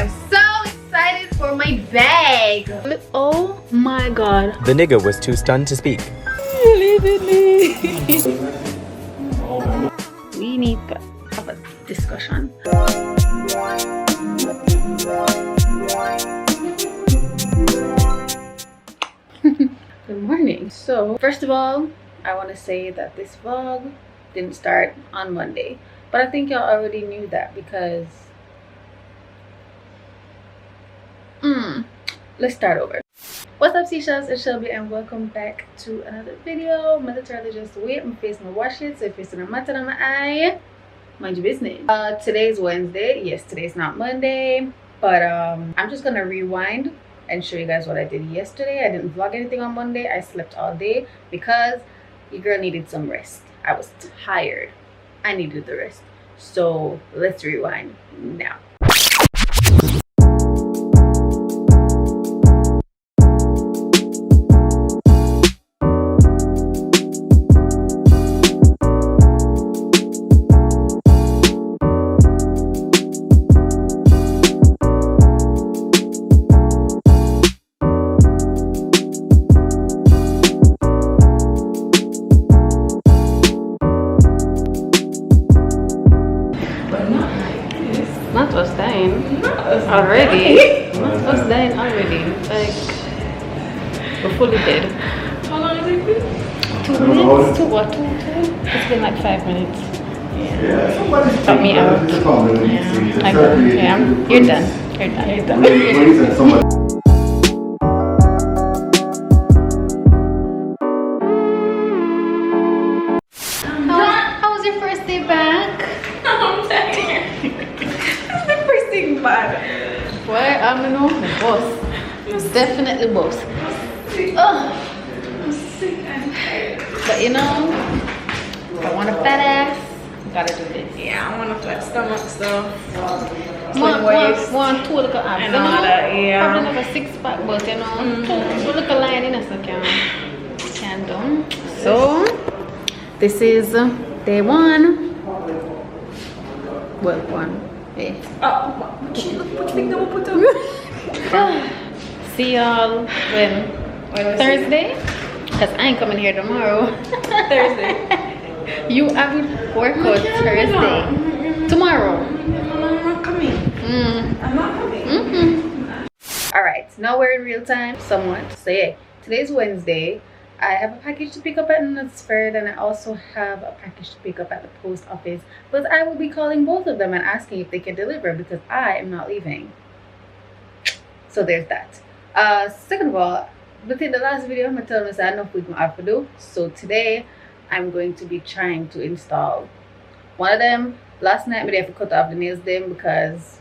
am so excited for my bag. Oh my god. The nigger was too stunned to speak. We need to have a discussion. Good morning. So first of all, I want to say that this vlog didn't start on Monday, but I think y'all already knew that because let's start over. What's up, Seashells? It's Shelby and welcome back to another video. I'm literally just wait, my face, my wash it, so if it's in a matter on my eye, mind your business. Today's Wednesday. Yes, today's not Monday, but I'm just gonna rewind and show you guys what I did yesterday. I didn't vlog anything on Monday. I slept all day because your girl needed some rest. I was tired. I needed the rest. So let's rewind now. Not us dying already. Not us dying already. Like, we're fully dead. How long has it been? 2 minutes? Two what? Two? It's been like 5 minutes. Yeah. Got me out. Yeah. I go. Yeah. You're done. You're done. You're done. You're done. How was your first day back? I'm tired. That's the first thing bad. Boy, I'm the boss. Definitely boss. I'm sick and tired. But you know, if I want a fat ass, you gotta do this. Yeah, I want a flat stomach, so. Want two little abs. And all that, yeah. Probably like a 6-pack, but you know, two little line in us can do. So, this is day 1. Well, 1. Yeah. What you think I'm gonna put up? See y'all when Thursday? Because I ain't coming here tomorrow. Thursday. You have workout Thursday. Tomorrow. I'm not coming. I'm not coming. Alright, now we're in real time somewhat. So yeah, today's Wednesday. I have a package to pick up at Knutsford and I also have a package to pick up at the post office. But I will be calling both of them and asking if they can deliver because I am not leaving. So there's that. Second of all, within the last video, I'm telling you I had enough with my have to do. So today, I'm going to be trying to install one of them. Last night, I have to cut off the nails them because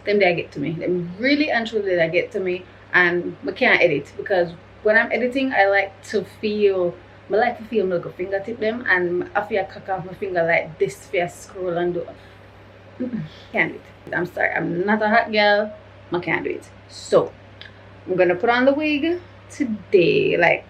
them they get to me. Them really and truly they get to me, and I can't edit because when I'm editing, I like to feel like a fingertip them, and I feel cock off my finger like this for scroll and do. Can't do it. I'm sorry, I'm not a hot girl. I can't do it. So I'm gonna put on the wig today. Like,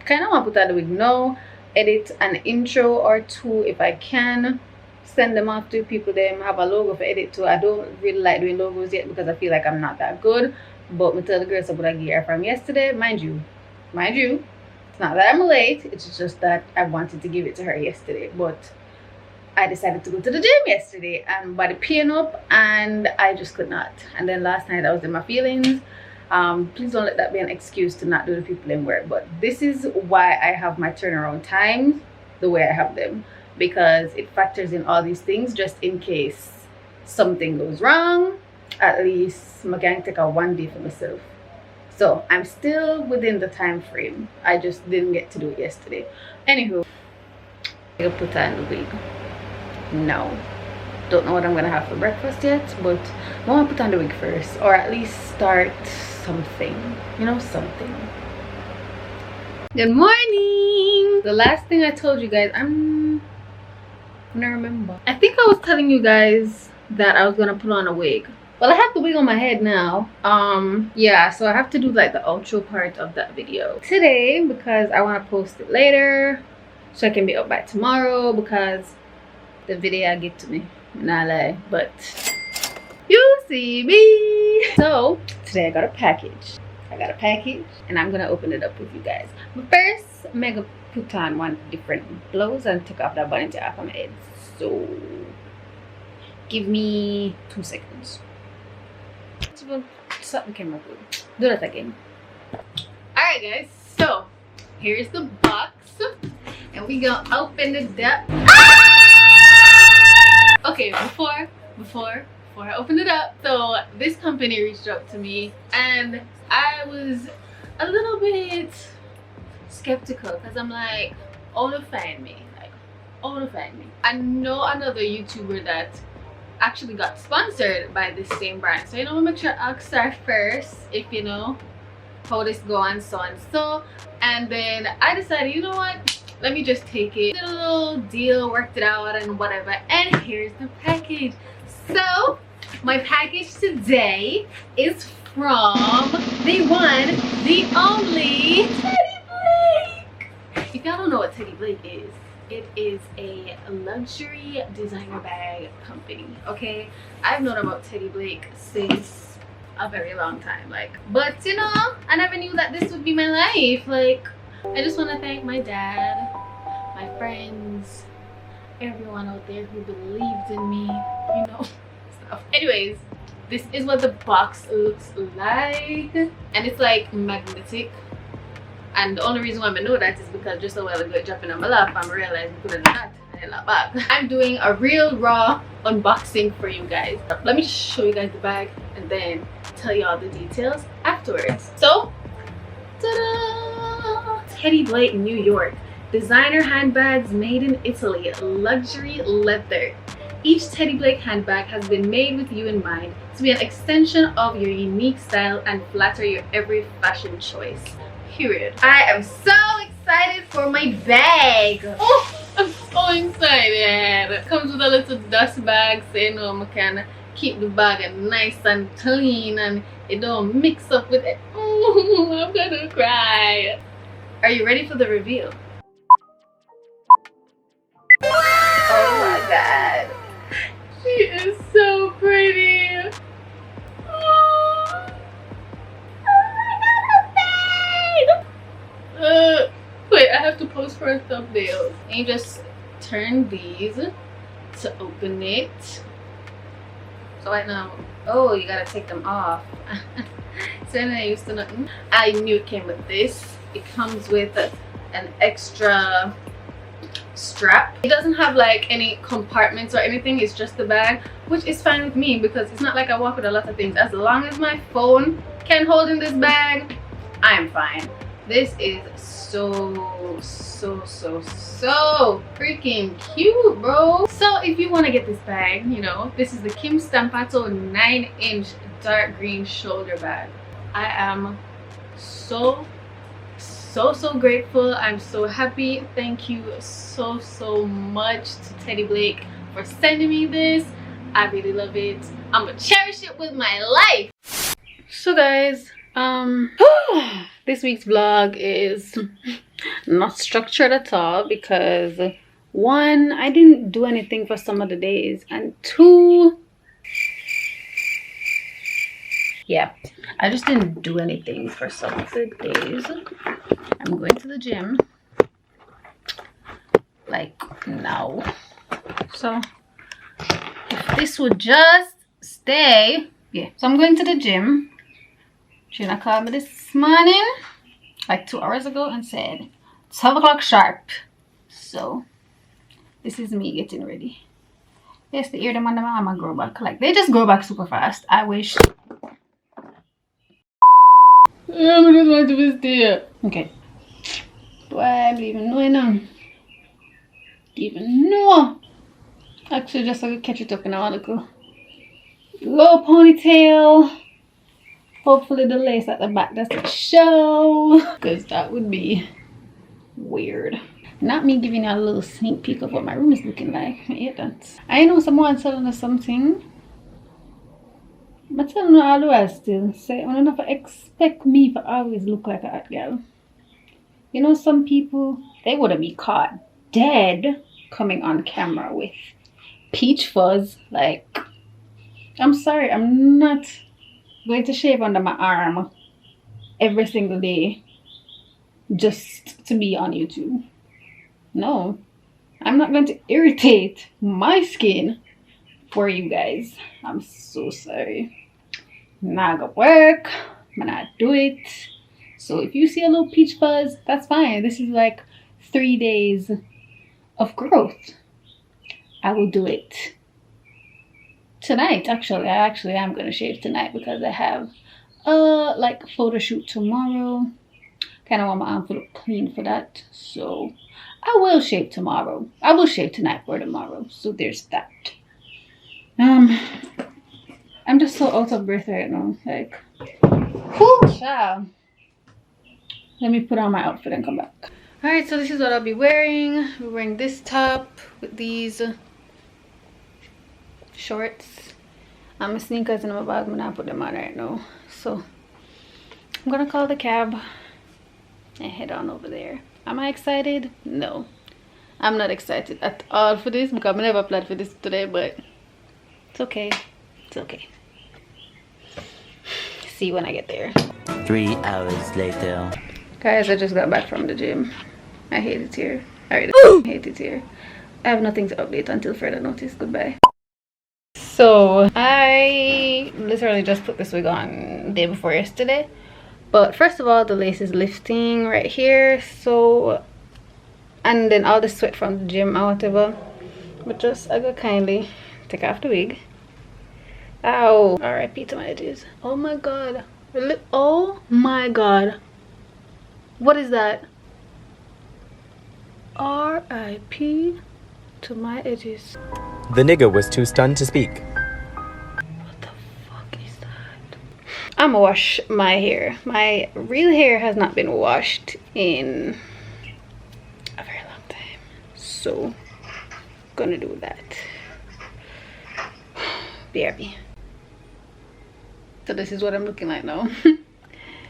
kind of want to put on the wig now. Edit an intro or 2 if I can. Send them off to people. Them have a logo for edit too. I don't really like doing logos yet because I feel like I'm not that good. But I tell the girls about a gear from yesterday. Mind you, it's not that I'm late. It's just that I wanted to give it to her yesterday. But I decided to go to the gym yesterday and body pain up and I just could not. And then last night I was in my feelings. Please don't let that be an excuse to not do the people in work. But this is why I have my turnaround times the way I have them. Because it factors in all these things just in case something goes wrong. At least I can take a 1 day for myself. So I'm still within the time frame. I just didn't get to do it yesterday. Anywho, I'll put on the wig. No. Don't know what I'm gonna have for breakfast yet, but I want to put on the wig first, or at least start something. You know, something. Good morning. The last thing I told you guys, I'm gonna remember. I think I was telling you guys that I was gonna put on a wig. Well, I have the wig on my head now. Yeah, so I have to do like the outro part of that video today because I want to post it later so I can be up by tomorrow because the video get to me. Not lie, but you see me. today I got a package. And I'm gonna open it up with you guys. But first, I'm gonna put on one different blouse and take off that bonnet off of my head. So give me 2 seconds. Stop the camera, please. Do that again. Alright guys, so here's the box. And we gonna open it up. Okay, before I open it up, so this company reached out to me and I was a little bit skeptical because I'm like, find me. I know another YouTuber that actually got sponsored by this same brand, so I'll make sure I ask her first if you know how this go and so and so, and then I decided, you know what, let me just take it. Did a little deal, worked it out and whatever, and here's the package. So my package today is from the one, the only Teddy Blake. If y'all don't know what Teddy Blake is, it is a luxury designer bag company. Okay, I've known about Teddy Blake since a very long time, but you know, I never knew that this would be my life. I just want to thank my dad, my friends, everyone out there who believed in me, you know, stuff. Anyways, this is what the box looks like, and it's magnetic. And the only reason why I know that is because just a while ago it dropped in on my lap and I realized we couldn't do that. I lap back. I'm doing a real raw unboxing for you guys. Let me just show you guys the bag and then tell you all the details afterwards. So, ta-da! Teddy Blake, New York. Designer handbags made in Italy, luxury leather. Each Teddy Blake handbag has been made with you in mind to be an extension of your unique style and flatter your every fashion choice. Period. I am so excited for my bag. Oh, I'm so excited. It comes with a little dust bag so you know I can keep the bag nice and clean and it don't mix up with it. Oh, I'm gonna cry. Are you ready for the reveal? Oh my god. She is so pretty. Oh. Wait, I have to pose for a thumbnail. And you just turn these to open it. So right now, oh, you gotta take them off. So then I used to nothing. I knew it came with this. It comes with an extra strap. It doesn't have any compartments or anything. It's just the bag, which is fine with me because it's not like I walk with a lot of things. As long as my phone can hold in this bag, I am fine. This is so freaking cute, bro. So if you want to get this bag, you know, this is the Kim Stampato 9-inch dark green shoulder bag. I am so grateful. I'm so happy. Thank you so much to Teddy Blake for sending me this. I really love it. I'm gonna cherish it with my life. So guys, this week's vlog is not structured at all because 1, I didn't do anything for some of the days, and 2, yeah, I just didn't do anything for some of the days. I'm going to the gym now, so if this would just stay, yeah. So I'm going to the gym. Gina called me this morning 2 hours ago and said 12 o'clock sharp. So this is me getting ready. Yes, the ear them and the mama grow back. They just grow back super fast. I wish. I just want to be still. Okay. Do I even know now? Even know? Actually, just catch it up in a little low ponytail. Hopefully the lace at the back doesn't show, because that would be weird. Not me giving you a little sneak peek of what my room is looking like. Yeah, that's. I know someone telling us something. But tell me all the while still. Say, I don't know if I expect me to always look like a hot girl. You know, some people, they wouldn't be caught dead coming on camera with peach fuzz. I'm sorry, I'm not going to shave under my arm every single day just to be on YouTube. No, I'm not going to irritate my skin for you guys. I'm so sorry. Not gonna work. I'm not do it. So if you see a little peach fuzz, that's fine. This is like 3 days of growth. I will do it tonight. Actually, I am gonna shave tonight because I have like a photo shoot tomorrow. Kind of want my arm to look clean for that. So I will shave tomorrow. I will shave tonight for tomorrow. So there's that. I'm just so out of breath right now. Like, whoo, child. Let me put on my outfit and come back. Alright, so this is what I'll be wearing. I'm wearing this top with these shorts. My sneakers in my bag. I'm gonna put them on right now. So I'm gonna call the cab and head on over there. Am I excited? No, I'm not excited at all for this because I never planned for this today, but it's okay. It's okay. See you when I get there. 3 hours later. Guys, I just got back from the gym. I hate it here. I really hate it here. I have nothing to update until further notice. Goodbye. So I literally just put this wig on the day before yesterday. But first of all, the lace is lifting right here. So, and then all the sweat from the gym or whatever. But just, I go kindly take off the wig. Ow. R.I.P. to my edges. Oh my god. Oh my god. What is that? R.I.P. to my edges. The nigger was too stunned to speak. What the fuck is that? I'm gonna wash my hair. My real hair has not been washed in a very long time. So, gonna do that. BRB. So this is what I'm looking like now.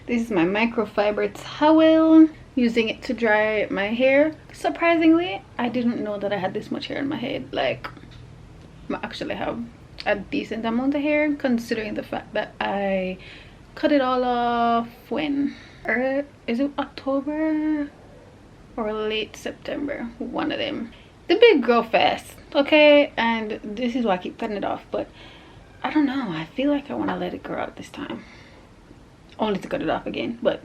This is my microfiber towel. Using it to dry my hair. Surprisingly, I didn't know that I had this much hair in my head. Like, I actually have a decent amount of hair considering the fact that I cut it all off when? Is it October or late September? One of them. The big grow fast, okay? And this is why I keep cutting it off, but I don't know. I feel like I want to let it grow out this time. Only to cut it off again, but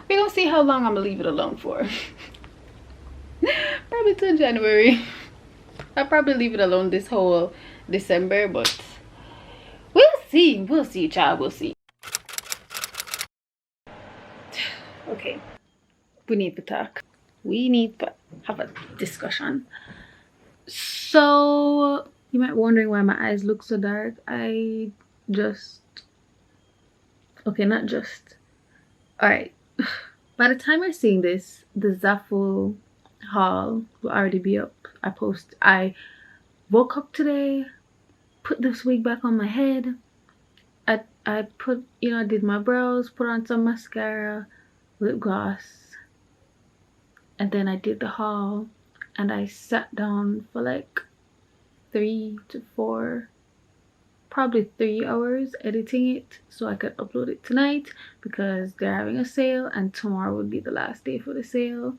we're gonna see how long I'm gonna leave it alone for. Probably till January. I'll probably leave it alone this whole December, but we'll see. We'll see, child. We'll see. Okay. We need to talk. We need to have a discussion. So, you might be wondering why my eyes look so dark. I just... Okay, not just. Alright. By the time you're seeing this, the Zaful haul will already be up. I woke up today, put this wig back on my head. I put, you know, I did my brows, put on some mascara, lip gloss, and then I did the haul, and I sat down for like 3 to 4, probably 3 hours editing it so I could upload it tonight because they're having a sale and tomorrow would be the last day for the sale.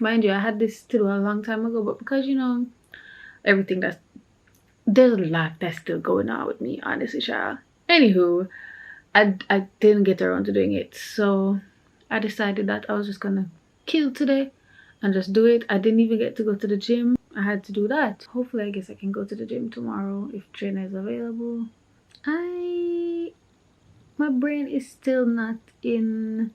Mind you, I had this to do a long time ago, but because, you know, everything there's a lot that's still going on with me, honestly, child. Anywho, I didn't get around to doing it, so I decided that I was just gonna kill today and just do it. I didn't even get to go to the gym. I had to do that. Hopefully, I guess I can go to the gym tomorrow if trainer is available. My brain is still not in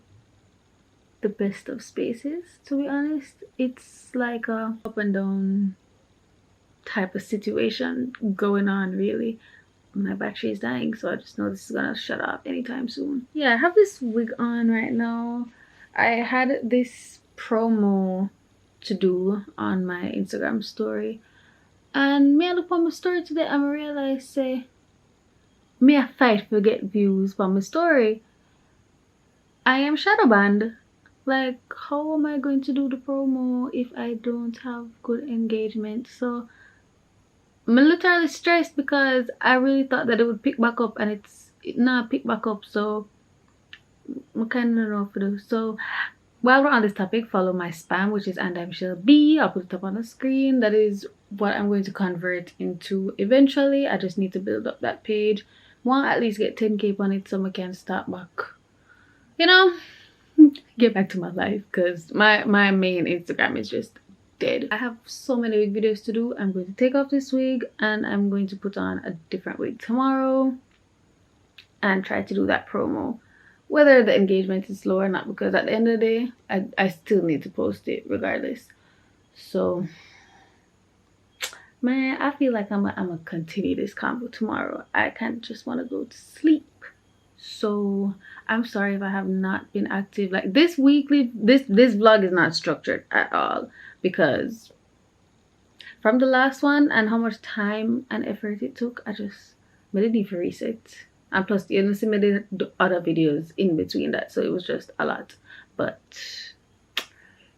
the best of spaces, to be honest. It's like a up and down type of situation going on, really. My battery is dying, so I just know this is gonna shut off anytime soon. Yeah, I have this wig on right now. I had this promo to do on my Instagram story, and me I look on my story today and I realize say me I fight for get views from my story. I am shadow banned. Like, how am I going to do the promo if I don't have good engagement? So I'm literally stressed because I really thought that it would pick back up, and not pick back up, so I kind of don't know what to do. So while we're on this topic, follow my spam, which is AndImShelby. I'll put it up on the screen. That is what I'm going to convert into eventually. I just need to build up that page. Want at least get 10K on it so I can start back, you know, get back to my life, because my main Instagram is just dead. I have so many wig videos to do. I'm going to take off this wig and I'm going to put on a different wig tomorrow and try to do that promo, whether the engagement is low or not, because at the end of the day I still need to post it regardless. So man, I feel like I'm gonna continue this combo tomorrow. I kind of just want to go to sleep. So I'm sorry if I have not been active. Like this weekly, this vlog is not structured at all, because from the last one and how much time and effort it took, I didn't need to reset. And plus, you know, I did other videos in between that, so it was just a lot. But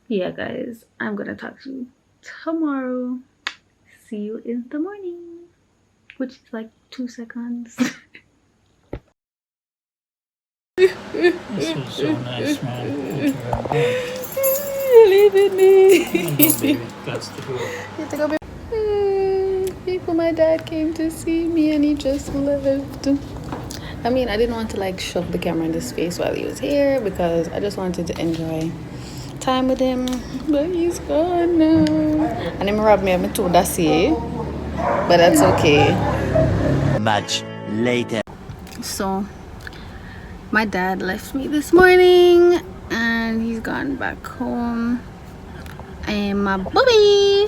yeah, guys, I'm gonna talk to you tomorrow. See you in the morning, which is like 2 seconds. This was so nice, man. Thank you very much. You're leaving me. No, baby, that's the goal. You have to go, baby. People, my dad came to see me and he just left. I mean, I didn't want to like shove the camera in his face while he was here, because I just wanted to enjoy time with him, but he's gone now. And him robbed me of my two dossier, but that's okay. Much later. So my dad left me this morning and he's gone back home, and my booby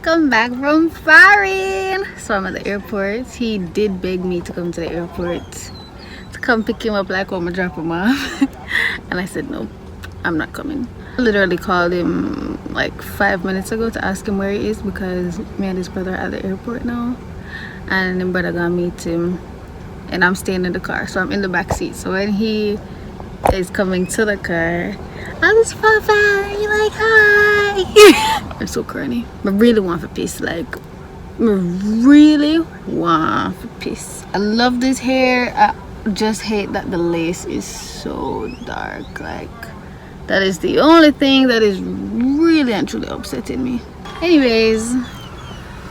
come back from foreign, so I'm at the airport. He did beg me to come to the airport to come pick him up, like I'm drop him off. And I said no, I'm not coming. I literally called him like 5 minutes ago to ask him where he is, because me and his brother are at the airport now, and his brother gonna meet him, and I'm staying in the car, so I'm in the back seat. So when he is coming to the car, I was Papa, you like hi. I'm so corny. I really want for peace, like I really want for peace. I love this hair. I just hate that the lace is so dark. Like that is the only thing that is really and truly upsetting me. Anyways,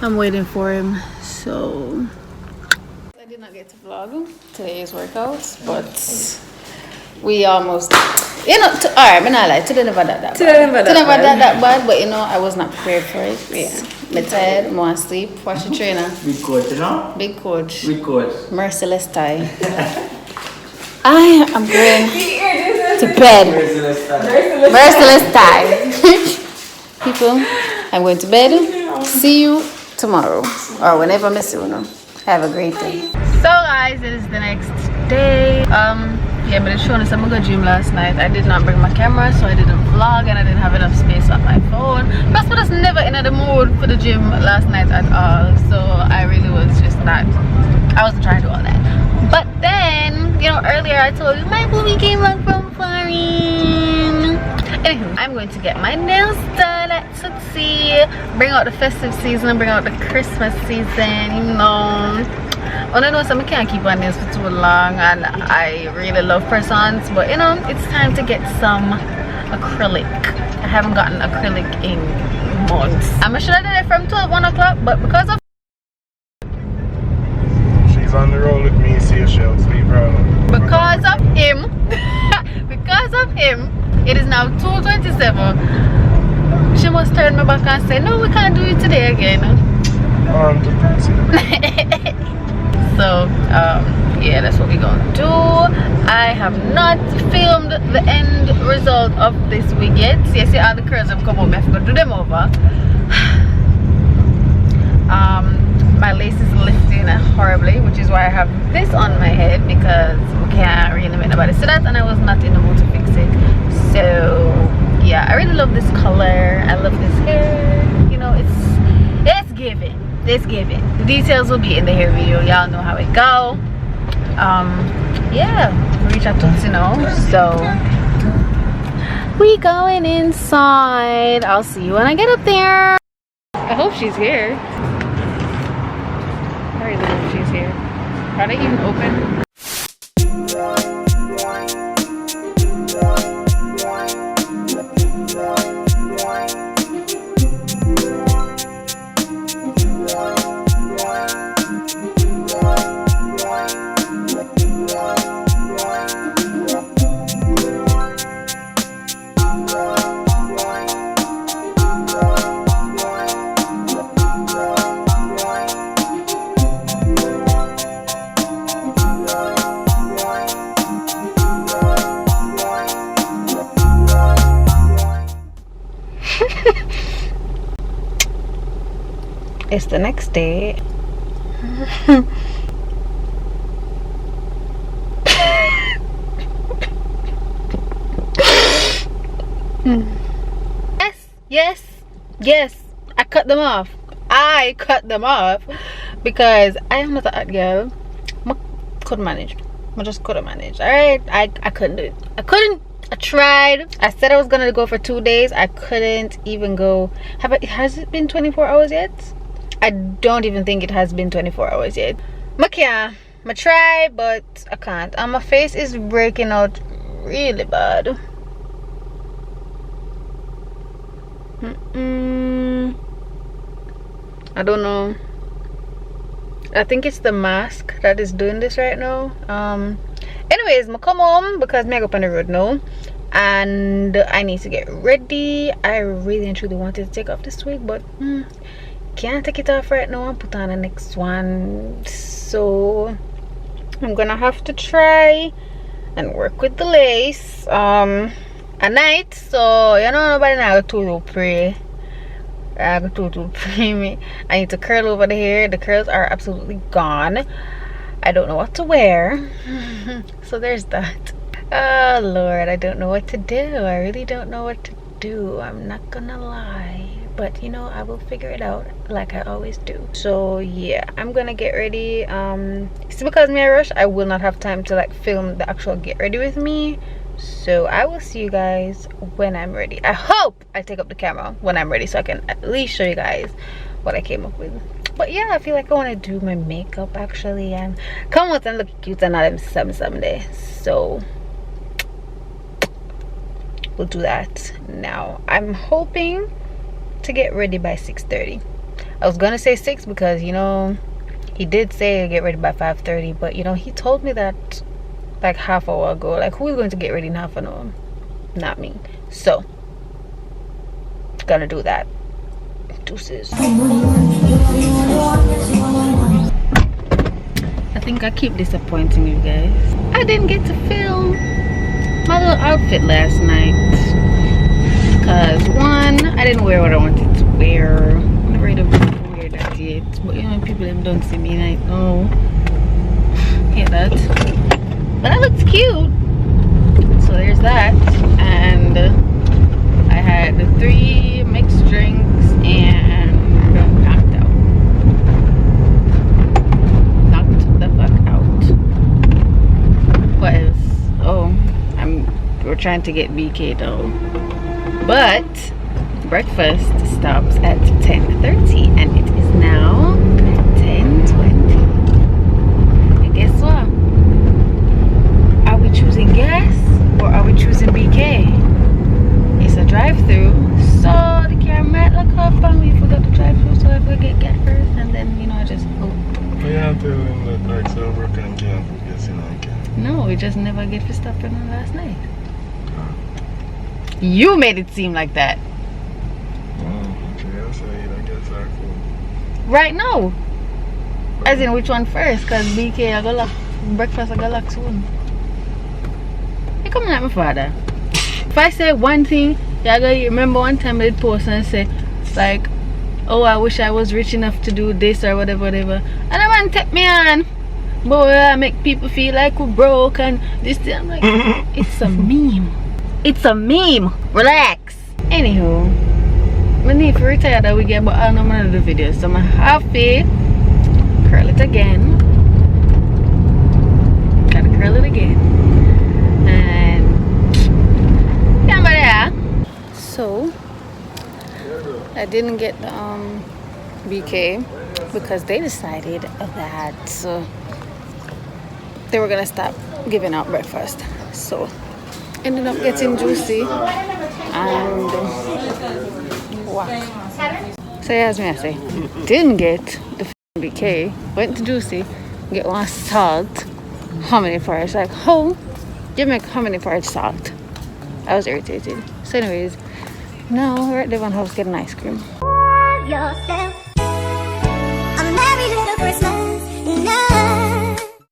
I'm waiting for him. So I did not get to vlog today's workouts, but we almost, you know, alright, I'm not like today never that bad, but you know, I was not prepared for it. Yeah, I'm tired, I'm want to sleep, watch the trainer. Big coach, you know? Big coach. Big coach. Merciless tie. I am going to bed. Merciless tie. People, I'm going to bed. See you tomorrow, or whenever I see you. Have a great day. So guys, it is the next day. Yeah, but it's showing us I'm gonna go gym last night. I did not bring my camera, so I didn't vlog, and I didn't have enough space on my phone. Plus, I was never in the mood for the gym last night at all, so I really was just not, I wasn't trying to do all that. But then, you know, earlier I told you my booby came back from foreign. Anywho, I'm going to get my nails done at Tootsie, bring out the festive season, bring out the Christmas season, you know. I don't know, so I can't keep my nails for too long, and I really love press-ons, but you know, it's time to get some acrylic. I haven't gotten acrylic in months. I should have done it from 1 o'clock, but because of she's on the road with me, Seashells, leave her alone. Because of him, it is now 2:27. She must turn me back and say, no, we can't do it today again. On to Tootsie. So yeah, that's what we're gonna do. I have not filmed the end result of this wig yet. See all the curls have come over. I have to do them over. My lace is lifting horribly, which is why I have this on my head, because we can't really make nobody see that, and I was not in the mood to fix it. So yeah, I really love this color. I love this hair. You know, it's giving. It's giving. The details will be in the hair video. Y'all know how it go. Yeah, reach out to us, you know. So we going inside. I'll see you when I get up there. I hope she's here. I really hope she's here. Are they even open? It's the next day. Yes, I cut them off. Because I am not a hot girl. I couldn't manage. I just couldn't manage. All right, I couldn't do it. I tried. I said I was gonna go for 2 days. I couldn't even go. Has it been 24 hours yet? I don't even think it has been 24 hours yet. I try, but I can't. And my face is breaking out really bad. I don't know. I think it's the mask that is doing this right now. Anyways, I come home because I go up on the road now, and I need to get ready. I really and truly wanted to take off this week, but can't take it off right now and put on the next one. So I'm gonna have to try and work with the lace at night. So you know, nobody now to pray. I go to pray me. I need to curl over the hair. The curls are absolutely gone. I don't know what to wear. So there's that. Oh Lord, I don't know what to do. I really don't know what to do. I'm not gonna lie, but you know, I will figure it out like I always do. So yeah, I'm gonna get ready. It's because me I rush, I will not have time to like film the actual get ready with me. So I will see you guys when I'm ready. I hope I take up the camera when I'm ready so I can at least show you guys what I came up with. But yeah, I feel like I want to do my makeup actually and come out and look cute and all them someday. So we'll do that now. I'm hoping to get ready by 6:30. I was gonna say 6 because you know he did say get ready by 5:30, but you know he told me that like half hour ago. Like, who is going to get ready in half an hour? Not me. So gonna do that. Deuces. I think I keep disappointing you guys. I didn't get to film my little outfit last night because one, I didn't wear what I wanted to wear. I'm not ready to wear that yet, but you know, people don't see me like, oh, hear that. But that looks cute. So there's that. And I had 3 mixed drinks and knocked out. Knocked the fuck out. What else? Oh, we're trying to get BK though. But breakfast stops at 10:30 and it is now 10:20. And guess what? Are we choosing gas or are we choosing BK? It's a drive-through, so the car might look up and we forgot to drive through, so if we get gas first and then you know just go. We have to look like so we can guess you know again. No, we just never get to stop for last night. You made it seem like that. Oh, okay, I'll say you don't get that cool. Right now. As in which one first? Because BK I go lock breakfast I go lock soon. You come like my father. If I say one thing, you go remember one time I did post and say like, oh, I wish I was rich enough to do this or whatever. And a man take me on. Boy, I make people feel like we're broke and this thing. I'm like, it's a meme. It's a meme. Relax. Anywho, I need to retire that weekend, but I don't know how to do videos. So I'm happy. Curl it again. Gotta curl it again. And yeah, but yeah. So I didn't get the BK because they decided that they were gonna stop giving out breakfast. So ended up getting Juicy and what? So as me I say, didn't get the BK, went to Juicy, get one salt. How many parts? Like, oh, you make how many parts salt? I was irritated. So anyways, now we're at Devon House getting ice cream. Yourself. A merry little Christmas.